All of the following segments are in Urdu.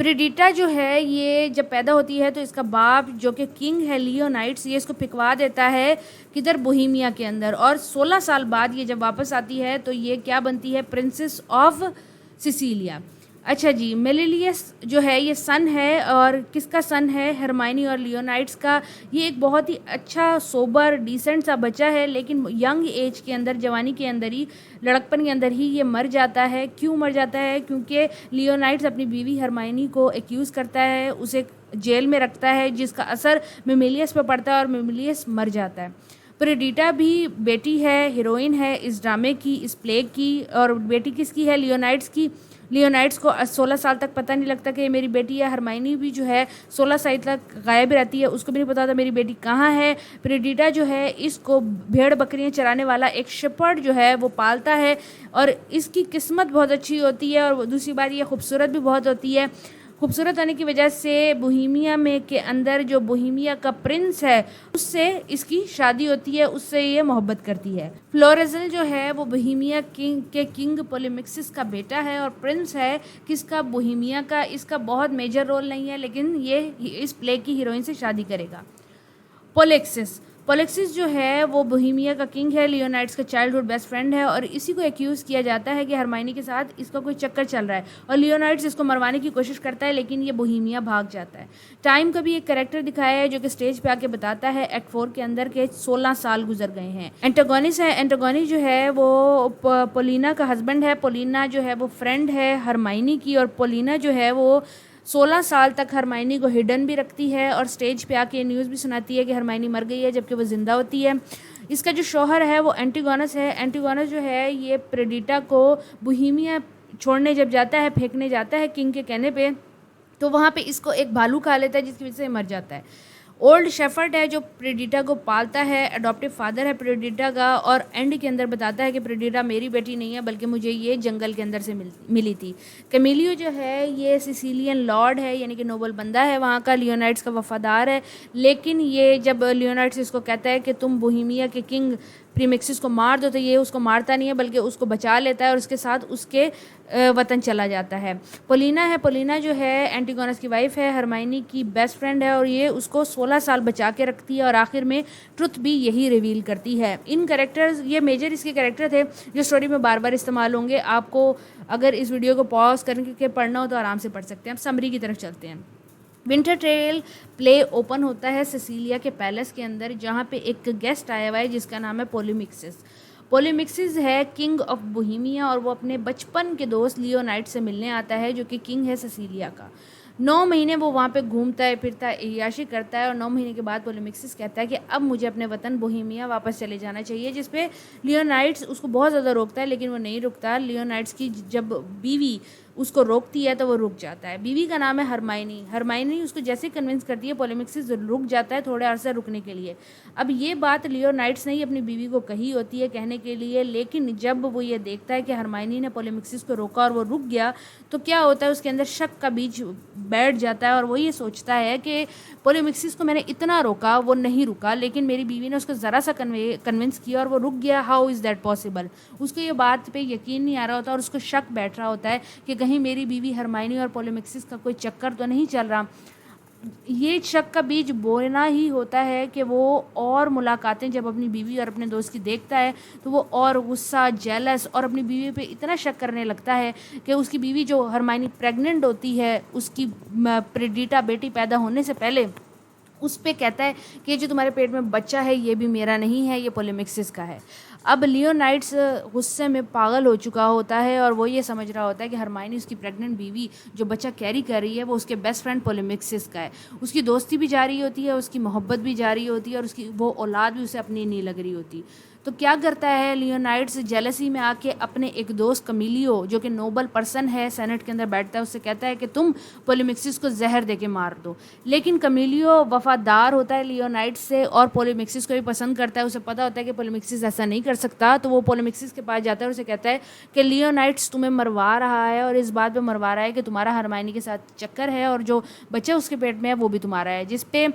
پریڈیٹا جو ہے یہ جب پیدا ہوتی ہے تو اس کا باپ جو کہ کنگ ہے لیونائٹس، یہ اس کو پھکوا دیتا ہے کدھر بوہیمیا کے اندر، اور 16 سال بعد یہ جب واپس آتی ہے تو یہ کیا بنتی ہے؟ Princess of Sicilia. اچھا جی، میلیلیس جو ہے یہ سن ہے، اور کس کا سن ہے؟ ہرمائنی اور لیونائٹس کا۔ یہ ایک بہت ہی اچھا سوبر ڈیسنٹ سا بچہ ہے، لیکن ینگ ایج کے اندر، جوانی کے اندر ہی، لڑکپن کے اندر ہی یہ مر جاتا ہے۔ کیوں مر جاتا ہے؟ کیونکہ لیونائٹس اپنی بیوی ہرمائنی کو ایکیوز کرتا ہے، اسے جیل میں رکھتا ہے، جس کا اثر میمیلیس پہ پڑتا ہے اور میمیلیس مر جاتا ہے۔ پریڈیٹا بھی بیٹی ہے، ہیروئن ہے اس ڈرامے کی، اس پلے کی، اور بیٹی کس کی ہے؟ لیونائٹس کی۔ لیونائٹس کو 16 سال تک پتہ نہیں لگتا کہ یہ میری بیٹی ہے۔ ہرمائنی بھی جو ہے 16 سال تک غائب رہتی ہے، اس کو بھی نہیں پتا ہوتا میری بیٹی کہاں ہے۔ پریڈیٹا جو ہے اس کو بھیڑ بکریاں چرانے والا ایک شپرڈ جو ہے وہ پالتا ہے، اور اس کی قسمت بہت اچھی ہوتی ہے، اور دوسری بات یہ خوبصورت بھی بہت ہوتی ہے۔ خوبصورت ہونے کی وجہ سے بوہیمیا میں کے اندر جو بوہیمیا کا پرنس ہے اس سے اس کی شادی ہوتی ہے، اس سے یہ محبت کرتی ہے۔ فلوریزل جو ہے وہ بوہیمیا کے کنگ پولیمکسس کا بیٹا ہے اور پرنس ہے کس کا؟ بوہیمیا کا۔ اس کا بہت میجر رول نہیں ہے، لیکن یہ اس پلے کی ہیروئن سے شادی کرے گا۔ پولیکسس جو ہے وہ بوہیمیا کا کنگ ہے، لیونائٹس کا چائلڈ ہوڈ بیسٹ فرینڈ ہے، اور اسی کو ایکیوز کیا جاتا ہے کہ ہرمائنی کے ساتھ اس کا کوئی چکر چل رہا ہے، اور لیونائٹس اس کو مروانے کی کوشش کرتا ہے، لیکن یہ بوہیمیا بھاگ جاتا ہے۔ ٹائم کا بھی ایک کریکٹر دکھایا ہے جو کہ سٹیج پہ آ کے بتاتا ہے ایکٹ 4 کے اندر کہ 16 سال گزر گئے ہیں۔ اینٹاگونس ہے، اینٹاگونس جو ہے وہ پولینا کا ہسبینڈ ہے۔ پولینا جو ہے وہ فرینڈ ہے ہرمائنی کی، اور پولینا جو ہے وہ 16 سال تک ہرمائنی کو ہڈن بھی رکھتی ہے، اور سٹیج پہ آ کے نیوز بھی سناتی ہے کہ ہرمائنی مر گئی ہے جبکہ وہ زندہ ہوتی ہے۔ اس کا جو شوہر ہے وہ اینٹیگونس ہے۔ اینٹیگونس جو ہے یہ پریڈیٹا کو بوہیمیا چھوڑنے جب جاتا ہے، پھینکنے جاتا ہے کنگ کے کہنے پہ، تو وہاں پہ اس کو ایک بھالو کھا لیتا ہے جس کی وجہ سے مر جاتا ہے۔ اولڈ شیفرڈ ہے جو پریڈیٹا کو پالتا ہے، اڈاپٹیو فادر ہے پریڈیٹا کا، اور اینڈ کے اندر بتاتا ہے کہ پریڈیٹا میری بیٹی نہیں ہے بلکہ مجھے یہ جنگل کے اندر سے ملی تھی۔ کیمیلیو جو ہے یہ سسیلین لارڈ ہے، یعنی کہ نوبل بندہ ہے وہاں کا، لیونائٹس کا وفادار ہے، لیکن یہ جب لیونائٹس اس کو کہتا ہے کہ تم بوہیمیا کے کنگ پریمیکسس کو مار دو، تو یہ اس کو مارتا نہیں ہے بلکہ اس کو بچا لیتا ہے اور اس کے ساتھ اس کے وطن چلا جاتا ہے۔ پولینا ہے، پولینا جو ہے اینٹیگونس کی وائف ہے، ہرمائنی کی بیسٹ فرینڈ ہے، اور یہ اس کو 16 سال بچا کے رکھتی ہے، اور آخر میں ٹروتھ بھی یہی ریویل کرتی ہے۔ ان کریکٹرز، یہ میجر اس کے کریکٹر تھے جو سٹوری میں بار بار استعمال ہوں گے۔ آپ کو اگر اس ویڈیو کو پاز کر کے پڑھنا ہو تو آرام سے پڑھ سکتے ہیں۔ اب سمری کی طرف چلتے ہیں۔ ونٹر ٹریل پلے اوپن ہوتا ہے سسیلیا کے پیلس کے اندر، جہاں پہ ایک گیسٹ آیا ہوا ہے جس کا نام ہے پولیمکسس۔ پولیمکسس ہے کنگ آف بوہیمیا، اور وہ اپنے بچپن کے دوست لیونائٹ سے ملنے آتا ہے جو کہ کنگ ہے سسیلیا کا۔ 9 مہینے وہ وہاں پہ گھومتا ہے پھرتا ہے، عیاشی کرتا ہے، اور 9 مہینے کے بعد پولیمکسس کہتا ہے کہ اب مجھے اپنے وطن بوہیمیا واپس چلے جانا چاہیے، جس پہ لیونائٹس اس کو بہت زیادہ روکتا ہے، لیکن وہ نہیں رکتا۔ لیونائٹس کی جب بیوی اس کو روکتی ہے تو وہ رک جاتا ہے۔ بیوی کا نام ہے ہرمائنی۔ ہرمائنی اس کو جیسے کنونس کرتی ہے، پولیمکسس رک جاتا ہے تھوڑے عرصے رکنے کے لیے۔ اب یہ بات لیونائٹس نے ہی اپنی بیوی کو کہی ہوتی ہے کہنے کے لیے، لیکن جب وہ یہ دیکھتا ہے کہ ہرمائنی نے پولیمکسس کو روکا اور وہ رک گیا، تو کیا ہوتا ہے؟ اس کے اندر شک کا بیج بیٹھ جاتا ہے، اور وہ یہ سوچتا ہے کہ پولیمکسس کو میں نے اتنا روکا، وہ نہیں رکا، لیکن میری بیوی نے اس کو ذرا سا کنونس کیا اور وہ رک گیا۔ How is that possible? اس کو یہ بات پہ یقین نہیں آ رہا ہوتا، اور اس کو شک بیٹھ رہا ہوتا ہے کہ کہیں میری بیوی ہرمائنی اور پولیمکسس کا کوئی چکر تو نہیں چل رہا۔ یہ شک کا بیج بونا ہی ہوتا ہے کہ وہ اور ملاقاتیں جب اپنی بیوی اور اپنے دوست کی دیکھتا ہے تو وہ اور غصہ، جیلس، اور اپنی بیوی پہ اتنا شک کرنے لگتا ہے کہ اس کی بیوی جو ہرمائنی پریگننٹ ہوتی ہے، اس کی پریڈیٹا بیٹی پیدا ہونے سے پہلے، اس پہ کہتا ہے کہ جو تمہارے پیٹ میں بچہ ہے یہ بھی میرا نہیں ہے، یہ پولیمکسس کا ہے۔ اب لیونائٹس غصے میں پاگل ہو چکا ہوتا ہے، اور وہ یہ سمجھ رہا ہوتا ہے کہ ہرمائنی اس کی پریگننٹ بیوی جو بچہ کیری کر رہی ہے وہ اس کے بیسٹ فرینڈ پولیمکسس کا ہے۔ اس کی دوستی بھی جاری ہوتی ہے، اس کی محبت بھی جاری ہوتی ہے، اور اس کی وہ اولاد بھی اسے اپنی نہیں لگ رہی ہوتی۔ تو کیا کرتا ہے لیونائٹس؟ جیلسی میں آ کے اپنے ایک دوست کمیلیو جو کہ نوبل پرسن ہے، سینٹ کے اندر بیٹھتا ہے، اس سے کہتا ہے کہ تم پولیمکسس کو زہر دے کے مار دو۔ لیکن کمیلیو وفادار ہوتا ہے لیونائٹس سے، اور پولیمکسس کو بھی پسند کرتا ہے۔ اسے پتا ہوتا ہے کہ پولیمکسس ایسا نہیں کر سکتا، تو وہ پولیمکسس کے پاس جاتا ہے اور اسے کہتا ہے کہ لیونائٹس تمہیں مروا رہا ہے، اور اس بات پہ مروا رہا ہے کہ تمہارا ہرمائنی کے ساتھ چکر ہے، اور جو بچہ اس کے پیٹ میں ہے وہ بھی تمہارا ہے۔ جس پہ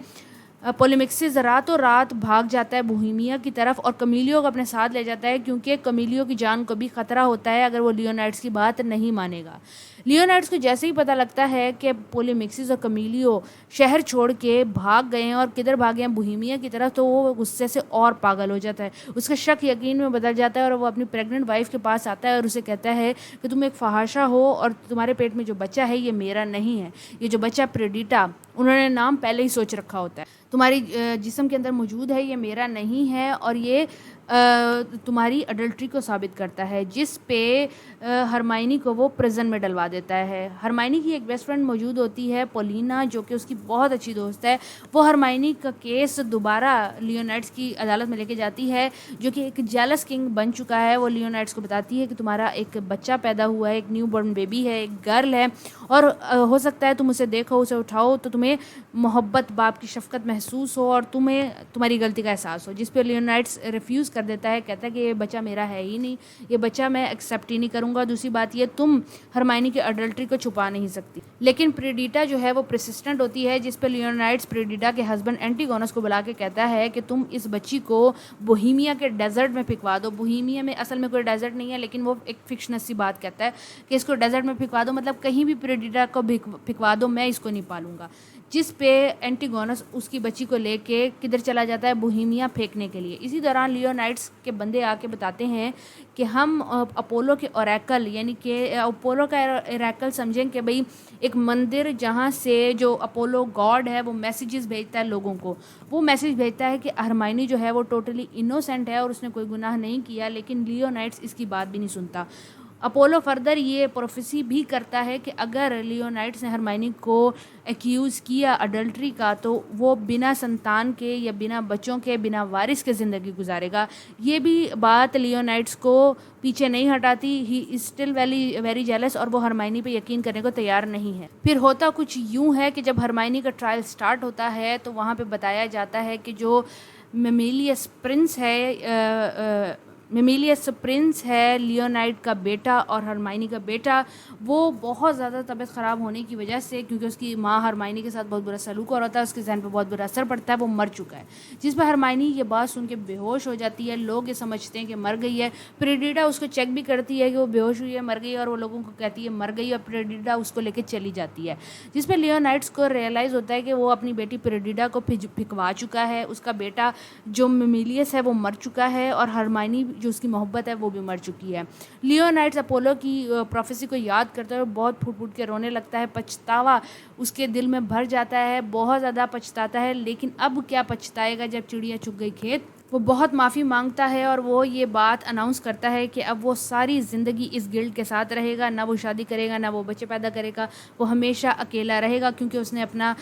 پولیمکسس راتوں رات بھاگ جاتا ہے بوہیمیا کی طرف، اور کمیلیو کو اپنے ساتھ لے جاتا ہے، کیونکہ کمیلیو کی جان کو بھی خطرہ ہوتا ہے اگر وہ لیونائٹس کی بات نہیں مانے گا۔ لیونائڈس کو جیسے ہی پتہ لگتا ہے کہ پولیمیکسس اور کمیلیو شہر چھوڑ کے بھاگ گئے ہیں اور کدھر بھاگے ہیں بوہیمیا کی طرف، تو وہ غصے سے اور پاگل ہو جاتا ہے. اس کا شک یقین میں بدل جاتا ہے اور وہ اپنی پریگننٹ وائف کے پاس آتا ہے اور اسے کہتا ہے کہ تم ایک فحاشہ ہو اور تمہارے پیٹ میں جو بچہ ہے یہ میرا نہیں ہے، یہ جو بچہ پریڈیٹا، انہوں نے نام پہلے ہی سوچ رکھا ہوتا ہے، تمہاری جسم کے اندر موجود ہے، یہ میرا نہیں ہے اور یہ تمہاری اڈلٹری کو ثابت کرتا ہے، جس پہ ہرمائنی کو وہ پریزن میں ڈلوا دیتا ہے. ہرمائنی کی ایک بیسٹ فرینڈ موجود ہوتی ہے پولینا، جو کہ اس کی بہت اچھی دوست ہے. وہ ہرمائنی کا کیس دوبارہ لیونائڈس کی عدالت میں لے کے جاتی ہے، جو کہ ایک جیلس کنگ بن چکا ہے. وہ لیونائڈس کو بتاتی ہے کہ تمہارا ایک بچہ پیدا ہوا ہے، ایک نیو بورن بیبی ہے، ایک گرل ہے، اور ہو سکتا ہے تم اسے دیکھو، اسے اٹھاؤ تو تمہیں محبت، باپ کی شفقت محسوس ہو اور تمہیں تمہاری غلطی کا احساس ہو. جس پہ لیونائڈس ریفیوز کر دیتا ہے، کہتا ہے کہ یہ بچہ میرا ہے ہی نہیں، یہ بچہ میں ایکسیپٹ ہی نہیں کروں گا. دوسری بات یہ، تم ہرمائنی کے اڈلٹری کو چھپا نہیں سکتی. لیکن پریڈیٹا جو ہے وہ پرسسٹنٹ ہوتی ہے، جس پہ لیونائڈس پریڈیٹا کے ہسبینڈ اینٹیگونس کو بلا کے کہتا ہے کہ تم اس بچی کو بوہیمیا کے ڈیزرٹ میں پھینکوا دو. بوہیمیا میں اصل میں کوئی ڈیزرٹ نہیں ہے، لیکن وہ ایک فکشنس سی بات کہتا ہے کہ اس کو ڈیزرٹ میں پھینکوا دو، مطلب کہیں بھی پریڈیٹا کو پھینکوا دو، میں اس کو نہیں پالوں گا. جس پہ اینٹیگونس اس کی بچی کو لے کے کدھر چلا جاتا ہے، بوہیمیا پھینکنے کے لیے. اسی دوران لیونائڈس کے بندے آ کے بتاتے ہیں کہ ہم اپولو کے اوریکل، یعنی کہ اپولو کا اوریکل سمجھیں کہ بھئی ایک مندر جہاں سے جو اپولو گاڈ ہے وہ میسیجز بھیجتا ہے لوگوں کو. وہ میسیج بھیجتا ہے کہ ہرمائنی جو ہے وہ ٹوٹلی انوسینٹ ہے اور اس نے کوئی گناہ نہیں کیا، لیکن لیونائڈس اس کی بات بھی نہیں سنتا. اپولو فردر یہ پروفیسی بھی کرتا ہے کہ اگر لیونائڈس نے ہرمائنی کو ایکیوز کیا اڈلٹری کا، تو وہ بنا سنتان کے یا بنا بچوں کے، بنا وارث کے زندگی گزارے گا. یہ بھی بات لیونائڈس کو پیچھے نہیں ہٹاتی. ہی از اسٹل ویری جیلس اور وہ ہرمائنی پہ یقین کرنے کو تیار نہیں ہے. پھر ہوتا کچھ یوں ہے کہ جب ہرمائنی کا ٹرائل سٹارٹ ہوتا ہے تو وہاں پہ بتایا جاتا ہے کہ جو میمیلیس پرنس ہے لیونائڈ کا بیٹا اور ہرمائنی کا بیٹا، وہ بہت زیادہ طبیعت خراب ہونے کی وجہ سے، کیونکہ اس کی ماں ہرمائنی کے ساتھ بہت برا سلوک ہو رہا تھا، اس کے ذہن پہ بہت برا اثر پڑتا ہے، وہ مر چکا ہے. جس پہ ہرمائنی یہ بات سن کے بے ہوش ہو جاتی ہے. لوگ یہ سمجھتے ہیں کہ مر گئی ہے. پریڈیٹا اس کو چیک بھی کرتی ہے کہ وہ بے ہوش ہوئی ہے، مر گئی ہے، اور وہ لوگوں کو کہتی ہے مر گئی، اور پریڈیٹا اس کو لے کے چلی جاتی ہے. جس پہ لیونائڈس کو ریئلائز ہوتا ہے کہ وہ اپنی بیٹی پریڈیٹا کو پھینکوا چکا ہے، اس کا بیٹا جو میمیلیس ہے وہ مر چکا ہے، اور ہرمائنی جو اس کی محبت ہے وہ بھی مر چکی ہے. لیونائڈس اپولو کی پروفیسی کو یاد کرتے ہوئے بہت پھوٹ پھوٹ کے رونے لگتا ہے. پچھتاوا اس کے دل میں بھر جاتا ہے، بہت زیادہ پچھتاتا ہے. لیکن اب کیا پچھتائے گا جب چڑیا چگ گئی کھیت. وہ بہت معافی مانگتا ہے اور وہ یہ بات اناؤنس کرتا ہے کہ اب وہ ساری زندگی اس گلڈ کے ساتھ رہے گا، نہ وہ شادی کرے گا، نہ وہ بچے پیدا کرے گا، وہ ہمیشہ اکیلا رہے گا، کیونکہ اس نے اپنا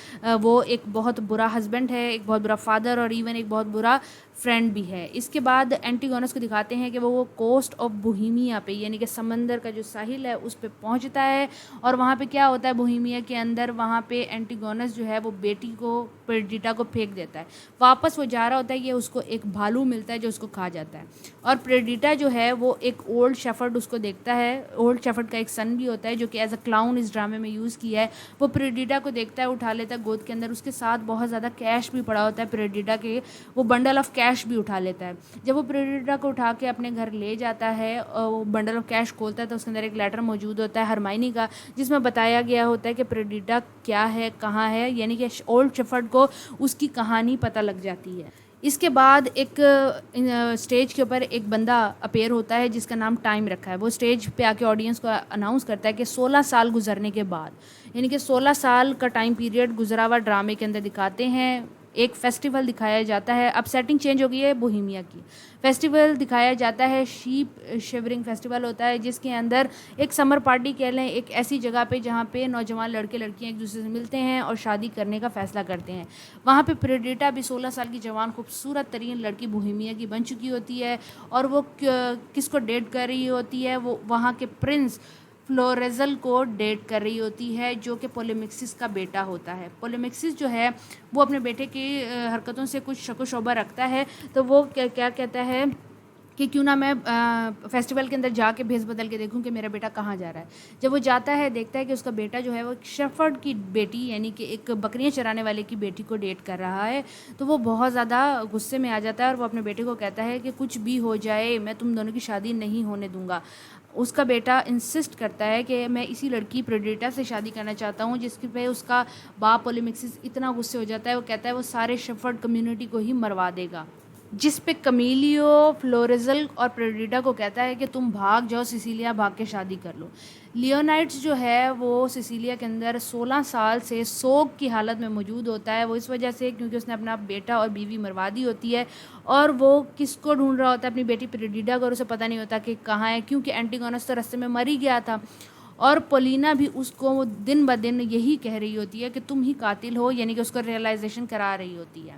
وہ ایک بہت برا ہسبینڈ ہے، ایک بہت برا فادر، اور ایون ایک بہت برا فرینڈ بھی ہے. اس کے بعد اینٹیگونس کو دکھاتے ہیں کہ وہ کوسٹ آف بوہیمیا پہ، یعنی کہ سمندر کا جو ساحل ہے اس پہ پہنچتا ہے. اور وہاں پہ کیا ہوتا ہے بوہیمیا کے اندر، وہاں پہ اینٹیگونس جو ہے وہ بیٹی کو، پریڈیٹا کو پھینک دیتا ہے. واپس وہ جا رہا ہوتا ہے، یہ اس کو ایک بھالو ملتا ہے جو اس کو کھا جاتا ہے. اور پریڈیٹا جو ہے وہ ایک اولڈ شیفرڈ اس کو دیکھتا ہے. اولڈ شیفرڈ کا ایک سن بھی ہوتا ہے جو کہ ایز اے کلاؤن اس ڈرامے میں یوز کیا ہے. وہ پریڈیٹا کو دیکھتا ہے، اٹھا لیتا ہے گود کے اندر. اس کے ساتھ بہت زیادہ کیش بھی پڑا ہوتا ہے پریڈیٹا کے، وہ بنڈل آف کیش بھی اٹھا لیتا ہے. جب وہ پریڈیٹا کو اٹھا کے اپنے گھر لے جاتا ہے، وہ بنڈل آف کیش کھولتا ہے تو اس کے اندر ایک لیٹر موجود ہوتا ہے ہرمائنی کا، جس میں بتایا گیا ہوتا ہے کہ پریڈیٹا کیا ہے، کہاں ہے، یعنی کہ اولڈ شیفرڈ کو اس کی کہانی پتہ لگ جاتی ہے. اس کے بعد ایک اسٹیج کے اوپر ایک بندہ اپیئر ہوتا ہے جس کا نام ٹائم رکھا ہے. وہ اسٹیج پہ آ کے آڈینس کو اناؤنس کرتا ہے کہ 16 سال گزرنے کے بعد، یعنی کہ 16 سال کا ٹائم پیریڈ گزرا ہوا ڈرامے کے اندر دکھاتے ہیں. ایک فیسٹیول دکھایا جاتا ہے. اب سیٹنگ چینج ہو گئی ہے بوہیمیا کی. فیسٹیول دکھایا جاتا ہے، شیپ شیورنگ فیسٹیول ہوتا ہے، جس کے اندر ایک سمر پارٹی کہہ لیں، ایک ایسی جگہ پہ جہاں پہ نوجوان لڑکے لڑکیاں ایک دوسرے سے ملتے ہیں اور شادی کرنے کا فیصلہ کرتے ہیں. وہاں پہ پریڈیٹا بھی 16 سال کی جوان خوبصورت ترین لڑکی بوہیمیا کی بن چکی ہوتی ہے، اور وہ کس کو ڈیٹ کر رہی ہوتی ہے، وہ وہاں کے پرنس فلوریزل کو ڈیٹ کر رہی ہوتی ہے، جو کہ پولیمیکسس کا بیٹا ہوتا ہے. پولیمیکسس جو ہے وہ اپنے بیٹے کی حرکتوں سے کچھ شک و شبہ رکھتا ہے، تو وہ کیا کہتا ہے کہ کیوں نہ میں فیسٹیول کے اندر جا کے بھیس بدل کے دیکھوں کہ میرا بیٹا کہاں جا رہا ہے. جب وہ جاتا ہے دیکھتا ہے کہ اس کا بیٹا جو ہے وہ شیفرڈ کی بیٹی، یعنی کہ ایک بکریاں چرانے والے کی بیٹی کو ڈیٹ کر رہا ہے، تو وہ بہت زیادہ غصے میں آ جاتا ہے اور وہ اپنے بیٹے کو کہتا ہے کہ کچھ بھی ہو جائے میں تم دونوں کی شادی نہیں ہونے دوں گا. اس کا بیٹا انسسٹ کرتا ہے کہ میں اسی لڑکی پریڈیٹا سے شادی کرنا چاہتا ہوں، جس پہ اس کا باپ پولیمکسس اتنا غصے ہو جاتا ہے، وہ کہتا ہے وہ سارے شیفرڈ کمیونٹی کو ہی مروا دے گا، جس پہ کمیلیو فلوریزل اور پریڈیٹا کو کہتا ہے کہ تم بھاگ جاؤ سسیلیا، بھاگ کے شادی کر لو۔ لیونائٹس جو ہے وہ سسیلیا کے اندر 16 سال سے سوگ کی حالت میں موجود ہوتا ہے، وہ اس وجہ سے کیونکہ اس نے اپنا بیٹا اور بیوی مروا دی ہوتی ہے، اور وہ کس کو ڈھونڈ رہا ہوتا ہے؟ اپنی بیٹی پریڈیٹا کو، اور اسے پتہ نہیں ہوتا کہ کہاں ہے، کیونکہ اینٹیگونس تو رستے میں مر ہی گیا تھا، اور پولینا بھی اس کو دن بدن یہی کہہ رہی ہوتی ہے کہ تم ہی قاتل ہو، یعنی کہ اس کو ریئلائزیشن کرا رہی ہوتی ہے۔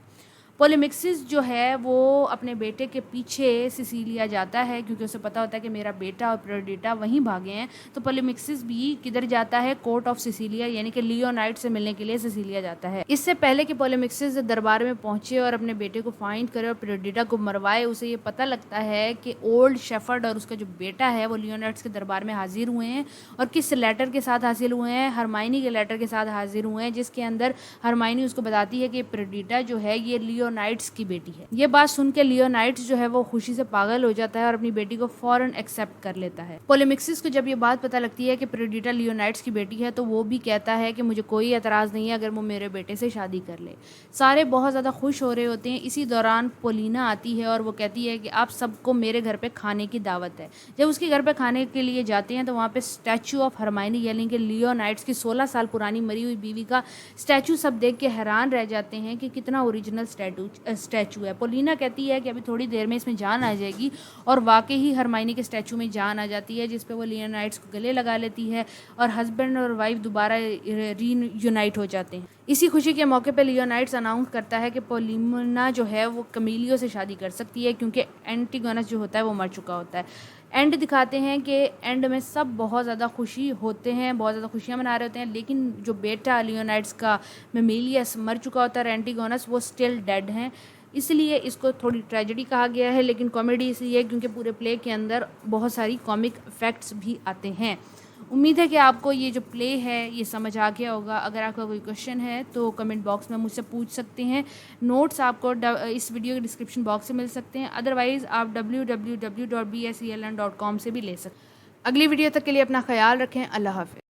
پولیمکسس جو ہے وہ اپنے بیٹے کے پیچھے سسیلیا جاتا ہے، کیونکہ اسے پتا ہوتا ہے کہ میرا بیٹا اور پریڈیٹا وہیں بھاگے ہیں، تو پولیمکسس بھی کدھر جاتا ہے؟ کورٹ آف سسیلیا، یعنی کہ لیونائٹ سے ملنے کے لیے سسیلیا جاتا ہے۔ اس سے پہلے کہ پولیمکسس دربار میں پہنچے اور اپنے بیٹے کو فائنڈ کرے اور پریڈیٹا کو مروائے، اسے یہ پتہ لگتا ہے کہ اولڈ شیفرڈ اور اس کا جو بیٹا ہے وہ لیونائٹس کے دربار میں حاضر ہوئے ہیں، اور کس لیٹر کے ساتھ حاصل ہوئے ہیں؟ ہرمائنی کے لیٹر کے ساتھ حاضر ہوئے ہیں، جس کے اندر ہرمائنی اس کو بتاتی ہے کہ پریڈیٹا جو ہے یہ لیونائٹس کی بیٹی ہے۔ یہ بات سن کے لیونائٹس جو ہے وہ خوشی سے پاگل ہو جاتا ہے اور اپنی بیٹی کو فوراً ایکسیپٹ کر لیتا ہے۔ پولیمکسس کو جب یہ بات پتہ لگتی ہے کہ پریڈیٹا لیونائٹس کی بیٹی ہے، تو وہ بھی کہتا ہے کہ مجھے کوئی اعتراض نہیں ہے اگر وہ میرے بیٹے سے شادی کر لے۔ سارے بہت زیادہ خوش ہو رہے ہوتے ہیں۔ اسی دوران پولینا آتی ہے اور وہ کہتی ہے کہ آپ سب کو میرے گھر پہ کھانے کی دعوت ہے۔ جب اس کے گھر پہ کھانے کے لیے جاتے ہیں تو وہاں پہ اسٹیچو آف ہرمائنی، یعنی کہ لیونائٹس کی 16 سال پرانی مری ہوئی بیوی کا اسٹیچو سب دیکھ کے حیران رہ جاتے ہیں کہ کتنا اوریجنل اسٹیچو ہے۔ پولینا کہتی ہے کہ ابھی تھوڑی دیر میں اس میں جان آ جائے گی، اور واقعی ہی ہرمائنی کے اسٹیچو میں جان آ جاتی ہے، جس پہ وہ لیونائٹس کو گلے لگا لیتی ہے اور ہسبینڈ اور وائف دوبارہ ری یونائٹ ہو جاتے ہیں۔ اسی خوشی کے موقع پہ لیونائٹس اناؤنس کرتا ہے کہ پولینا جو ہے وہ کمیلیو سے شادی کر سکتی ہے، کیونکہ اینٹیگونس جو ہوتا ہے وہ مر چکا ہوتا ہے۔ اینڈ دکھاتے ہیں کہ اینڈ میں سب بہت زیادہ خوشی ہوتے ہیں، بہت زیادہ خوشیاں منا رہے ہوتے ہیں، لیکن جو بیٹا لیونائٹس کا میمیلیس مر چکا ہوتا ہے، اینٹیگونس، وہ اسٹل ڈیڈ ہیں، اس لیے اس کو تھوڑی ٹریجڈی کہا گیا ہے، لیکن کامیڈی اس لیے کیونکہ پورے پلے کے اندر بہت ساری کامک افیکٹس بھی آتے ہیں۔ امید ہے کہ آپ کو یہ جو پلے ہے یہ سمجھ آ گیا ہوگا۔ اگر آپ کا کوئی کویشچن ہے تو کمنٹ باکس میں مجھ سے پوچھ سکتے ہیں۔ نوٹس آپ کو اس ویڈیو کے ڈسکرپشن باکس سے مل سکتے ہیں، ادروائز آپ www.bseln.com سے بھی لے سکتے ہیں۔ اگلی ویڈیو تک کے لیے اپنا خیال رکھیں۔ اللہ حافظ۔